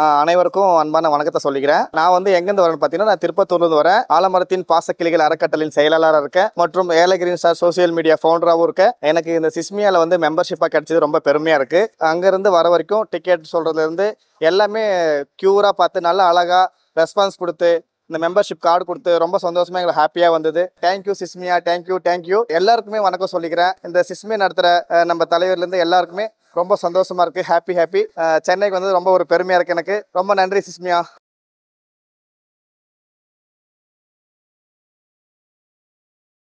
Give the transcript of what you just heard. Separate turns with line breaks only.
அனைவருக்கும் அன்பான வணக்கத்தை சொல்லிக்கிறேன். நான் வந்து எங்கேருந்து வரேன்னு பார்த்தீங்கன்னா, நான் திருப்பத்தூர்லேருந்து வரேன். ஆலமரத்தின் பாசக்கிளிகள் அறக்கட்டளையின் செயலாளராக இருக்கேன் மற்றும் ஏழை கிரீன் ஸ்டார் சோசியல் மீடியா ஃபவுண்டராகவும் இருக்கேன். எனக்கு இந்த சிஸ்மியாவில் வந்து மெம்பர்ஷிப்பாக கிடைச்சது ரொம்ப பெருமையாக இருக்குது. அங்கேருந்து வர வரைக்கும் டிக்கெட் சொல்கிறதுலேருந்து எல்லாமே க்யூராக பார்த்து நல்லா அழகாக ரெஸ்பான்ஸ் கொடுத்து இந்த மெம்பர்ஷிப் கார்டு கொடுத்து ரொம்ப சந்தோஷமா எங்களுக்கு ஹாப்பியாக வந்தது. தேங்க்யூ சிஸ்மியா, தேங்க்யூ. எல்லாருக்குமே வணக்கம் சொல்லிக்கிறேன். இந்த சிஸ்மியா நடத்துகிற நம்ம தலைவர்லேருந்து எல்லாருக்குமே ரொம்ப சந்தோஷமா இருக்கு. ஹாப்பி. சென்னைக்கு வந்து ரொம்ப ஒரு பெருமையா இருக்கு எனக்கு. ரொம்ப நன்றி சிஸ்மியா.